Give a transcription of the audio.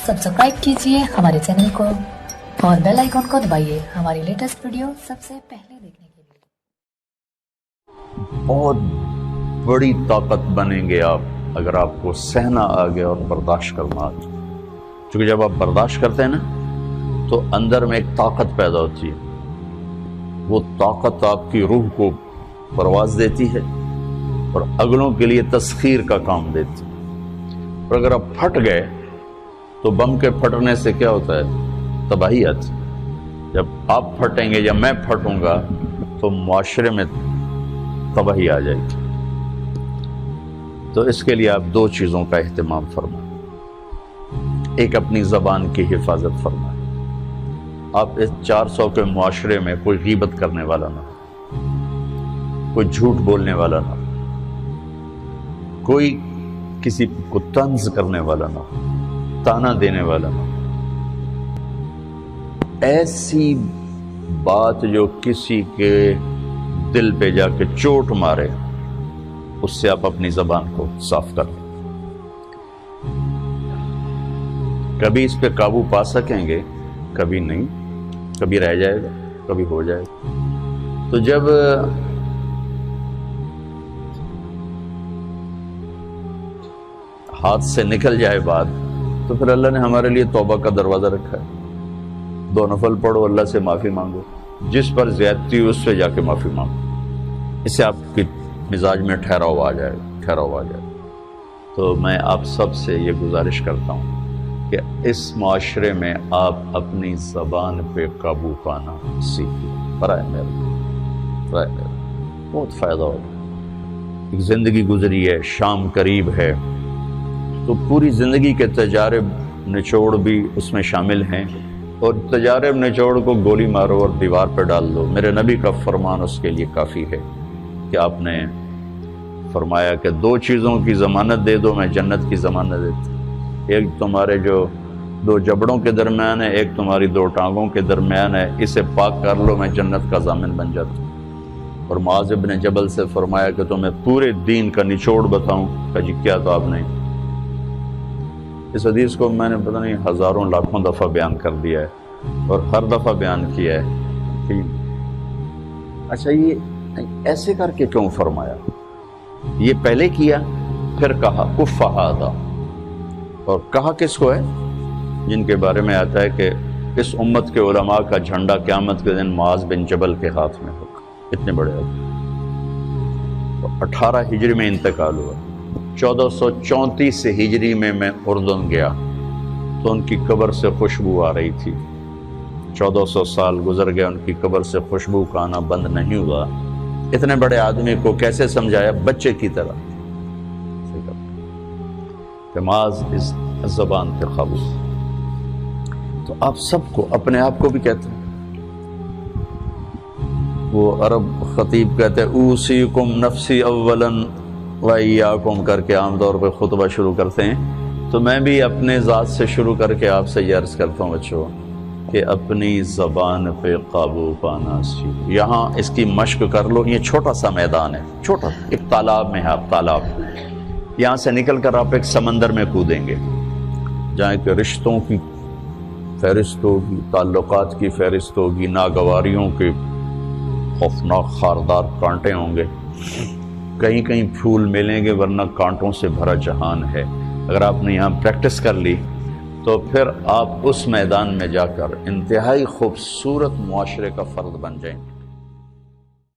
Subscribe कीजिए हमारे channel को और बेल आइकन को दबाइए हमारी लेटेस्ट वीडियो सबसे पहले देखने के लिए। बहुत बड़ी ताकत बनेंगे आप अगर आपको सहना आ गया और बर्दाश्त करना आ गया। क्योंकि जब आप बर्दाश्त करते हैं ना तो अंदर में एक ताकत पैदा होती है। वो ताकत आपकी रूह को परवाज देती है और अगलों के लिए तस्खीर का काम देती है। और अगर आप फट गए तो बम के फटने से क्या होता है? तबाही आती है। जब आप फटेंगे या मैं फटूंगा तो मुआशरे में तबाही आ जाएगी। तो इसके लिए आप दो चीज़ों का एहतमाम फरमाएं। एक, अपनी ज़बान की हिफाजत फरमाएं। आप इस 400 के मुआशरे में कोई गीबत करने वाला ना, कोई झूठ बोलने वाला ना, कोई किसी को तंज करने वाला ना, ताना देने वाला ना। ऐसी बात जो किसी के दिल पे जाके चोट मारे, उससे आप अपनी ज़बान को साफ कर लें। कभी इस पे काबू पा सकेंगे, कभी नहीं, कभी रह जाएगा, कभी हो जाएगा। तो जब हाथ से निकल जाए बात तो फिर अल्लाह ने हमारे लिए तौबा का दरवाज़ा रखा है। 2 नफल पढ़ो, अल्लाह से माफ़ी मांगो, जिस पर ज़्यादती हो उससे जाके माफ़ी मांगो। इससे आपके मिजाज में ठहराव आ जाएगा। तो मैं आप सब से ये गुजारिश करता हूँ कि इस माशरे में आप अपनी ज़बान पे काबू पाना सीखिए। बराए मेरा बहुत फ़ायदा होगा। एक ज़िंदगी गुजरी है, शाम करीब है, तो पूरी ज़िंदगी के तजारब निचोड़ भी उसमें शामिल हैं। और तजारब निचोड़ को गोली मारो और दीवार पर डाल दो। मेरे नबी का फरमान उसके लिए काफ़ी है कि आपने फरमाया कि 2 चीज़ों की ज़मानत दे दो, मैं जन्नत की ज़मानत देती। एक तुम्हारे जो 2 जबड़ों के दरमियान है, एक तुम्हारी 2 टांगों के दरमियान है, इसे पाक कर लो, मैं जन्नत का ज़ामिन बन जाता हूँ। और मुआज़ इब्न जबल से फरमाया कि तुम्हें पूरे दीन का निचोड़ बताऊँ। कहा जी क्या? तो आपने इस हदीस को मैंने पता नहीं हज़ारों लाखों दफ़ा बयान कर दिया है और हर दफ़ा बयान किया है कि अच्छा ये ऐसे करके क्यों फरमाया? ये पहले किया फिर कहा कुफ़्फ़ा हादा। और कहा किसको है? जिनके बारे में आता है कि इस उम्मत के उलमा का झंडा क़यामत के दिन मुआज़ बिन जबल के हाथ में होगा। इतने बड़े आदमी। तो 18 हिजरी में इंतकाल हुआ। 1434 हिजरी में मैं उर्दन गया तो उनकी कब्र से खुशबू आ रही थी। 1400 साल गुजर गए, उनकी कब्र से खुशबू का आना बंद नहीं हुआ। इतने बड़े आदमी को कैसे समझाया? बच्चे की तरह। नमाज इस ज़बान पे काबू। तो आप सबको, अपने आप को भी कहते हैं, वो अरब खतीब कहते हैं ऊसीकुम नफ्सी अव्वलन व इय्याकुम करके आमतौर पर खुतबा शुरू करते हैं। तो मैं भी अपने ज़ात से शुरू करके आपसे ये अर्ज़ करता हूँ बच्चों कि अपनी ज़बान पे काबू पाना सीखो। यहाँ इसकी मश्क कर लो। ये छोटा सा मैदान है, छोटा, एक तालाब में है आप, तालाब। यहाँ से निकल कर आप एक समंदर में कूदेंगे जहाँ के रिश्तों की फहरिस्त होगी, ताल्लुकात की फहरिस्त होगी, नागवारियों के खौफनाक खारदार कांटे होंगे, कहीं कहीं फूल मिलेंगे वरना कांटों से भरा जहान है। अगर आपने यहाँ प्रैक्टिस कर ली तो फिर आप उस मैदान में जाकर इंतहाई खूबसूरत मुआशरे का फ़र्द बन जाएंगे।